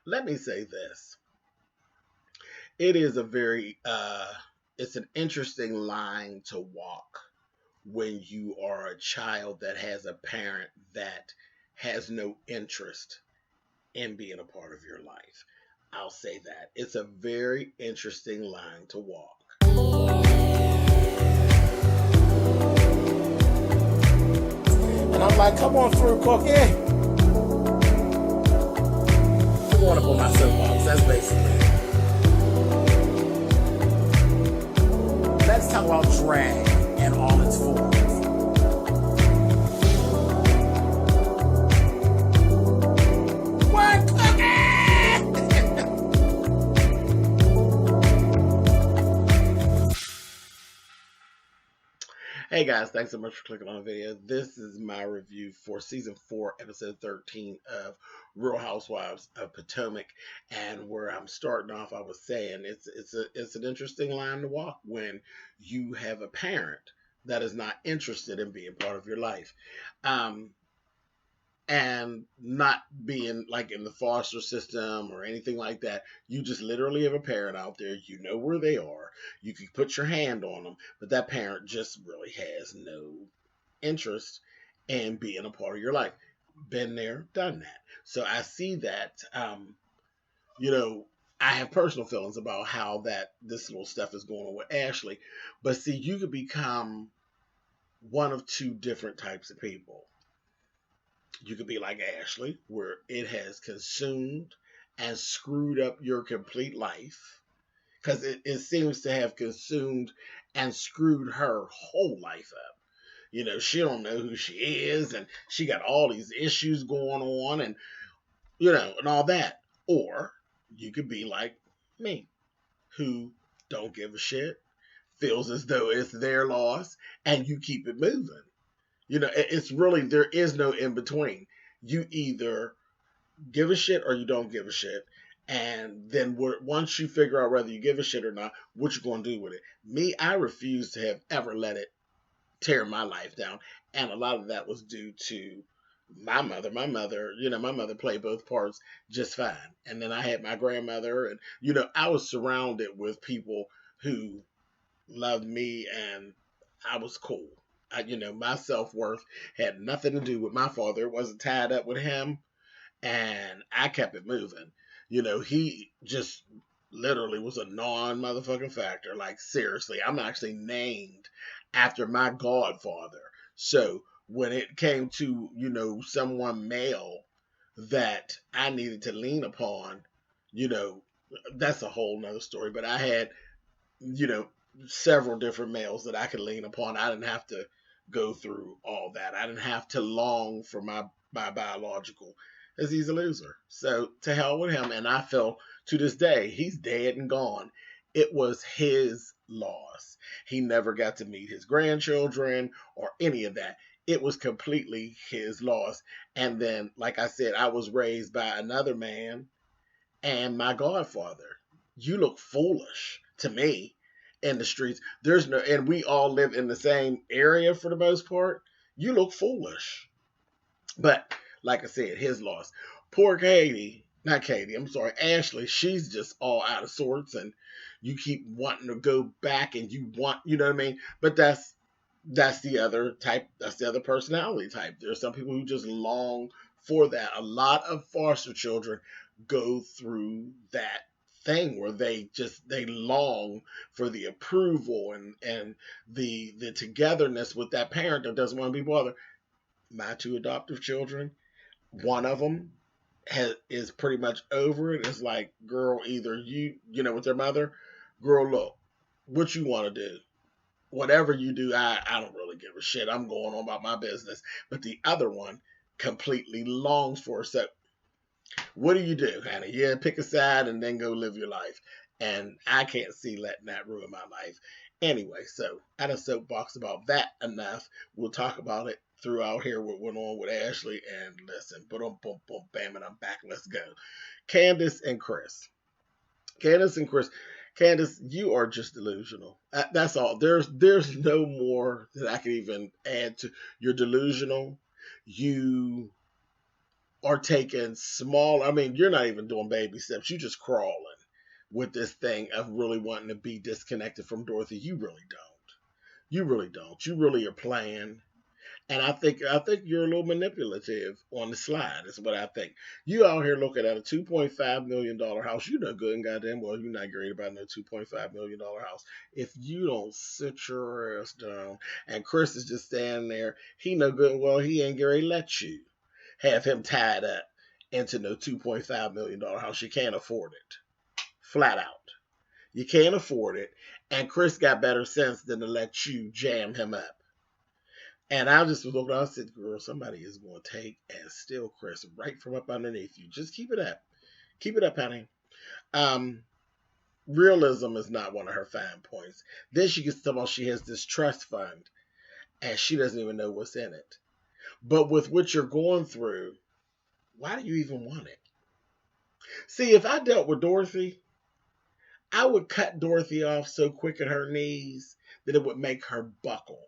Let me say this. It is a very, it's an interesting line to walk when you are a child that has a parent that has no interest in being a part of your life. I'll say that. It's a very interesting line to walk. And I'm like, come on through, Cookie. I want to put my soapbox. That's basically it. Let's talk about drag and all its forms. What, Cookie? Hey guys, thanks so much for clicking on the video. This is my review for season 4, episode 13 of Real Housewives of Potomac. And where I'm starting off, I was saying it's an interesting line to walk when you have a parent that is not interested in being part of your life. And not being like in the foster system or anything like that. You just literally have a parent out there. You know where they are. You can put your hand on them, but that parent just really has no interest in being a part of your life. Been there, done that. So I see that. You know, I have personal feelings about how that this little stuff is going on with Ashley, but see, you could become one of two different types of people. You could be like Ashley, where it has consumed and screwed up your complete life. Because it seems to have consumed and screwed her whole life up. You know, she don't know who she is, and she got all these issues going on, and, you know, and all that. Or you could be like me, who don't give a shit, feels as though it's their loss, and you keep it moving. You know, it's really, there is no in between. You either give a shit or you don't give a shit. And then once you figure out whether you give a shit or not, what you going to do with it. Me, I refuse to have ever let it tear my life down. And a lot of that was due to my mother. My mother played both parts just fine. And then I had my grandmother. And, you know, I was surrounded with people who loved me and I was cool. My self-worth had nothing to do with my father. It wasn't tied up with him, and I kept it moving. You know, he just literally was a non-motherfucking factor. Like, seriously, I'm actually named after my godfather. So when it came to, you know, someone male that I needed to lean upon, you know, that's a whole nother story. But I had, you know, several different males that I could lean upon. I didn't have to go through all that. I didn't have to long for my biological, as he's a loser. So to hell with him. And I feel to this day, he's dead and gone. It was his loss. He never got to meet his grandchildren or any of that. It was completely his loss. And then, like I said, I was raised by another man and my godfather. You look foolish to me in the streets. There's no, and we all live in the same area for the most part. You look foolish. But like I said, his loss. Poor Katie, not Katie, I'm sorry, Ashley, she's just all out of sorts and you keep wanting to go back and you want, you know what I mean? But that's the other type, that's the other personality type. There's some people who just long for that. A lot of foster children go through that thing where they long for the approval and the togetherness with that parent that doesn't want to be bothered. My 2 adoptive children, one of them is pretty much over it. It's like, girl, either you know, with their mother, girl, look, what you want to do, whatever you do, I don't really give a shit. I'm going on about my business. But the other one completely longs for it. So what do you do, Hannah? Yeah, pick a side and then go live your life. And I can't see letting that ruin my life. Anyway, so I done soapbox about that enough. We'll talk about it throughout here, what went on with Ashley. And listen, boom, boom, boom, bam, and I'm back. Let's go. Candace and Chris. Candace, you are just delusional. That's all. There's no more that I can even add to. You're delusional. You are taking small, I mean, you're not even doing baby steps. You just crawling with this thing of really wanting to be disconnected from Dorothy. You really don't. You really don't. You really are playing. And I think you're a little manipulative on the slide. Is what I think. You out here looking at a $2.5 million house. You know good and goddamn well you're not great about no $2.5 million house. If you don't sit your ass down, and Chris is just standing there, he know good and well he ain't gonna let you have him tied up into no $2.5 million house. You can't afford it. Flat out. You can't afford it. And Chris got better sense than to let you jam him up. And I just was looking, I said, girl, somebody is going to take and steal Chris right from up underneath you. Just keep it up. Keep it up, honey. Realism is not one of her fine points. Then she gets to talk about she has this trust fund and she doesn't even know what's in it. But with what you're going through, why do you even want it? See, if I dealt with Dorothy, I would cut Dorothy off so quick at her knees that it would make her buckle.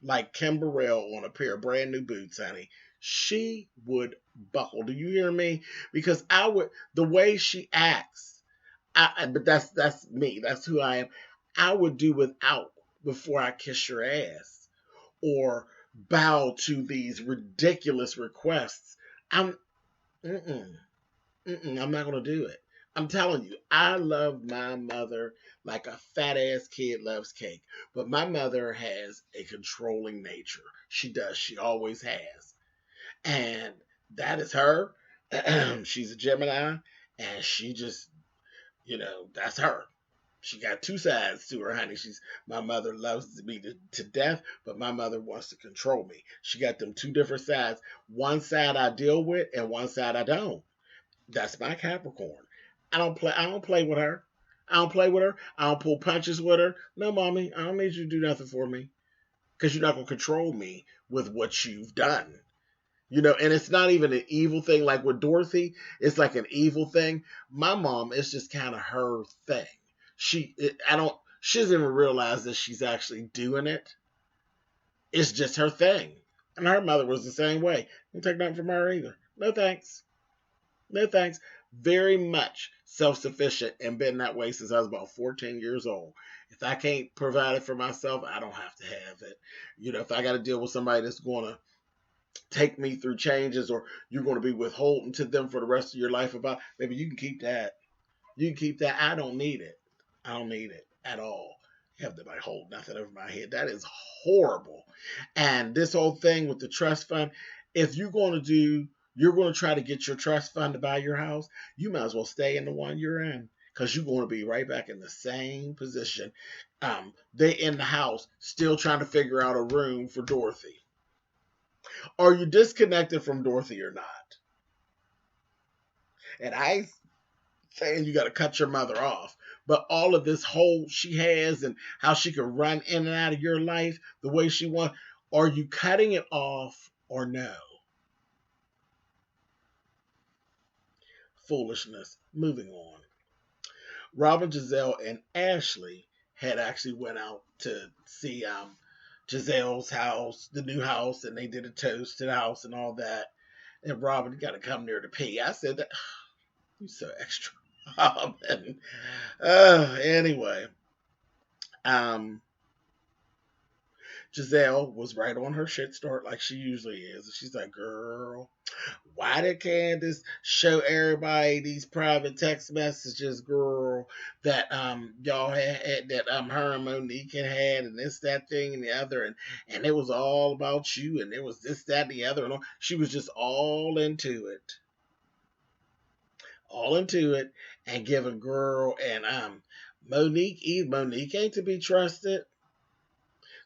Like Kim Burrell on a pair of brand new boots, honey. She would buckle. Do you hear me? Because I would, the way she acts, but that's me. That's who I am. I would do without before I kiss your ass or bow to these ridiculous requests. I'm not gonna do it. I'm telling you, I love my mother like a fat ass kid loves cake. But my mother has a controlling nature. She does. She always has. And that is her. She's a Gemini. And she just, that's her. She got two sides to her, honey. My mother loves me to death, but my mother wants to control me. She got them two different sides. One side I deal with and one side I don't. That's my Capricorn. I don't play with her. I don't play with her. I don't pull punches with her. No, mommy, I don't need you to do nothing for me. Because you're not going to control me with what you've done. And it's not even an evil thing. Like with Dorothy, it's like an evil thing. My mom, it's just kind of her thing. She doesn't even realize that she's actually doing it. It's just her thing. And her mother was the same way. Don't take nothing from her either. No thanks. No thanks. Very much self-sufficient and been that way since I was about 14 years old. If I can't provide it for myself, I don't have to have it. If I got to deal with somebody that's going to take me through changes or you're going to be withholding to them for the rest of your life about, maybe you can keep that. You can keep that. I don't need it. I don't need it at all. You have nobody hold nothing over my head. That is horrible. And this whole thing with the trust fund, if you're going to try to get your trust fund to buy your house, you might as well stay in the one you're in because you're going to be right back in the same position. They in the house still trying to figure out a room for Dorothy. Are you disconnected from Dorothy or not? And I ain't saying you got to cut your mother off, but all of this hold she has and how she can run in and out of your life the way she wants, are you cutting it off or no? Foolishness. Moving on. Robin, Giselle, and Ashley had actually went out to see Giselle's house, the new house, and they did a toast to the house and all that. And Robin, you got to come there to pee. I said that. You so extra. Anyway, Giselle was right on her shit start like she usually is. She's like, girl, why did Candace show everybody these private text messages, girl, that y'all had that her and Monique had and this, that thing and the other, and it was all about you and it was this, that, and the other, and she was just all into it. All into it and giving girl and Monique ain't to be trusted.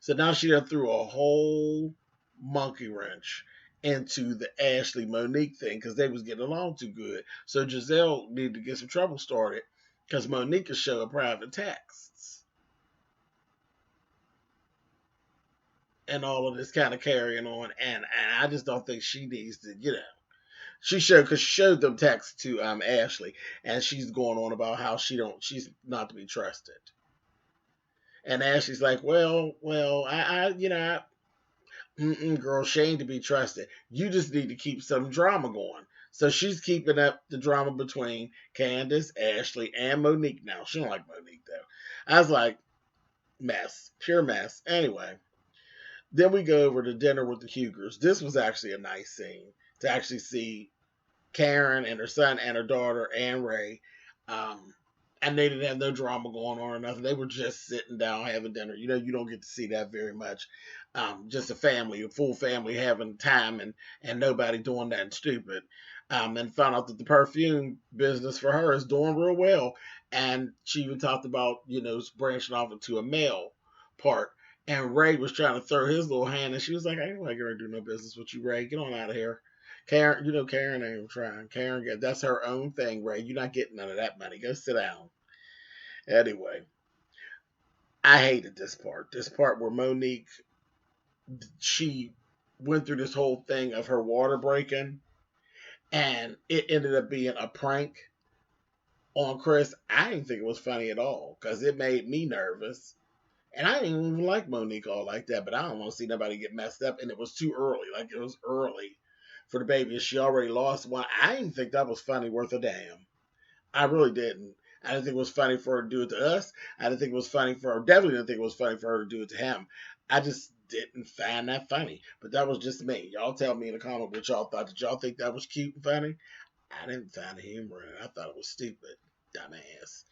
So now she done threw a whole monkey wrench into the Ashley Monique thing because they was getting along too good. So Giselle needed to get some trouble started because Monique is showing private texts. And all of this kind of carrying on. And I just don't think she needs to, She showed them texts to Ashley, and she's going on about how she's not to be trusted. And Ashley's like, well, girl, she ain't to be trusted. You just need to keep some drama going. So she's keeping up the drama between Candace, Ashley, and Monique now. She don't like Monique though. I was like, mess, pure mess. Anyway, then we go over to dinner with the Hugers. This was actually a nice scene to actually see Karen and her son and her daughter and Ray. Um, and they didn't have no drama going on or nothing. They were just sitting down having dinner. You know, you don't get to see that very much. Just a family, a full family having time and nobody doing that stupid. And found out that the perfume business for her is doing real well. And she even talked about, branching off into a male part. And Ray was trying to throw his little hand, and she was like, I ain't like going to do no business with you, Ray. Get on out of here. Karen, Karen ain't trying. That's her own thing, Ray. You're not getting none of that money. Go sit down. Anyway, I hated this part. This part where Monique, she went through this whole thing of her water breaking, and it ended up being a prank on Chris. I didn't think it was funny at all because it made me nervous. And I didn't even like Monique all like that, but I don't want to see nobody get messed up. And it was too early. Like, it was early for the baby. And she already lost one. I didn't think that was funny worth a damn. I really didn't. I didn't think it was funny for her to do it to us. I didn't think it was funny for her. Definitely didn't think it was funny for her to do it to him. I just didn't find that funny. But that was just me. Y'all tell me in the comment what y'all thought. Did y'all think that was cute and funny? I didn't find the humor in it. I thought it was stupid. Dumbass.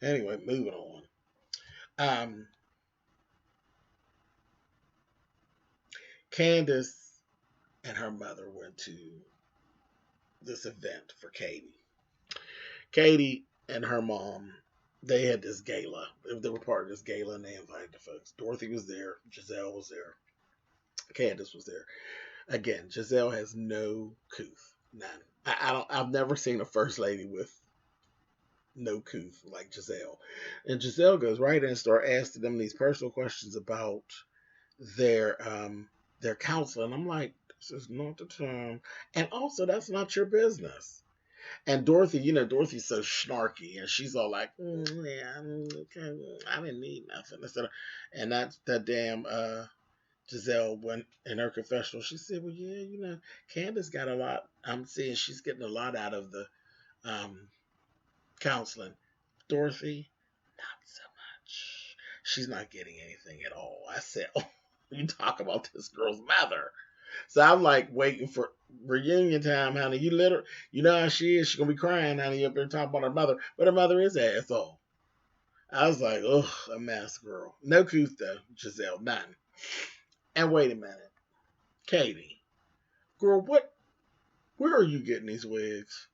Anyway, moving on. Candace and her mother went to this event for Katie. Katie and her mom, they had this gala. They were part of this gala, and they invited the folks. Dorothy was there. Giselle was there. Candace was there. Again, Giselle has no couth. None. I've never seen a first lady with no couth like Giselle. And Giselle goes right in and starts asking them these personal questions about their counseling. I'm like, this is not the time. And also, that's not your business. And Dorothy, Dorothy's so snarky, and she's all like, yeah, okay, I didn't need nothing. And that damn Giselle went in her confessional. She said, well, yeah, Candace got a lot. I'm seeing she's getting a lot out of the counseling. Dorothy, not so much. She's not getting anything at all. I said, oh, you talk about this girl's mother. So I'm like waiting for reunion time, honey. You know how she is. She's going to be crying, honey, up there talking about her mother. But her mother is an asshole. I was like, ugh, a mess, girl. No couth, though, Giselle, none. And wait a minute. Katie, girl, where are you getting these wigs?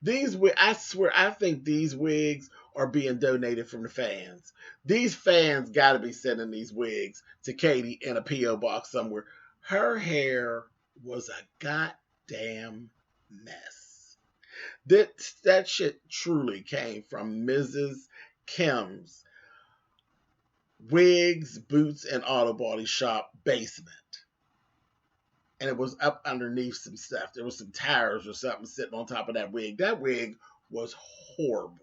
I swear, I think these wigs are being donated from the fans. These fans got to be sending these wigs to Katie in a P.O. box somewhere. Her hair was a goddamn mess. That shit truly came from Mrs. Kim's Wigs, Boots, and Auto Body Shop basement. And it was up underneath some stuff. There was some tires or something sitting on top of that wig. That wig was horrible.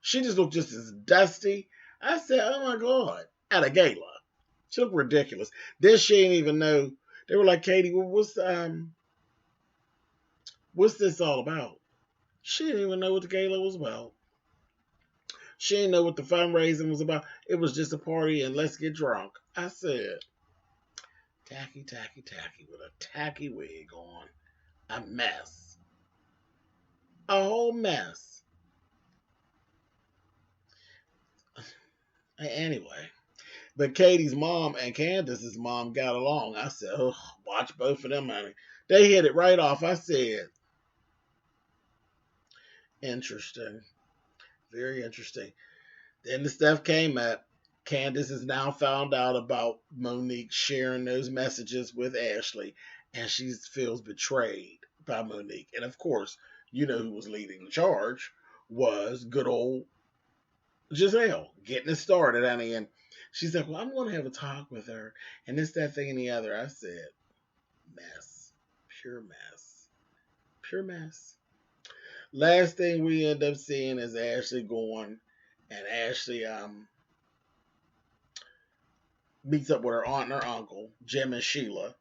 She just looked just as dusty. I said, oh my God, at a gala. She looked ridiculous. Then she didn't even know. They were like, Katie, what's this all about? She didn't even know what the gala was about. She didn't know what the fundraising was about. It was just a party and let's get drunk. I said, tacky with a tacky wig on. A mess. A whole mess. Anyway, but Katie's mom and Candace's mom got along. I said, oh, watch both of them, honey. They hit it right off. I said, interesting. Very interesting. Then the stuff came up. Candace has now found out about Monique sharing those messages with Ashley, and she feels betrayed by Monique. And of course, you know who was leading the charge was good old Giselle, getting it started, honey. And she's like, well, I'm going to have a talk with her, and this, that, thing, and the other. I said, mess. Pure mess. Pure mess. Last thing we end up seeing is Ashley going, and Ashley meets up with her aunt and her uncle, Jim and Sheila.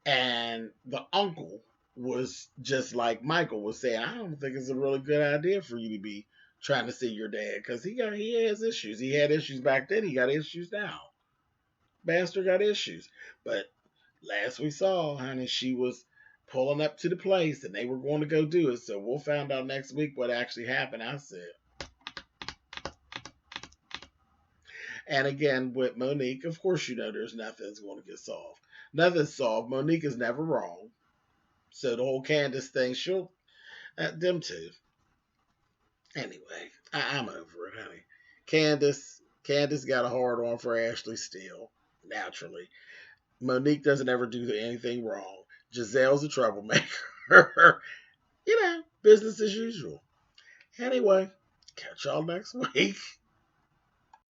And the uncle was just like Michael was saying, I don't think it's a really good idea for you to be trying to see your dad because he has issues. He had issues back then. He got issues now. Bastard got issues. But last we saw, honey, she was pulling up to the place and they were going to go do it. So we'll find out next week what actually happened. I said. And again, with Monique, of course, you know there's nothing that's going to get solved. Nothing's solved. Monique is never wrong. So the whole Candace thing, she'll, them too. Anyway, I'm over it, honey. Candace got a hard on for Ashley still, naturally. Monique doesn't ever do anything wrong. Giselle's a troublemaker. Business as usual. Anyway, catch y'all next week.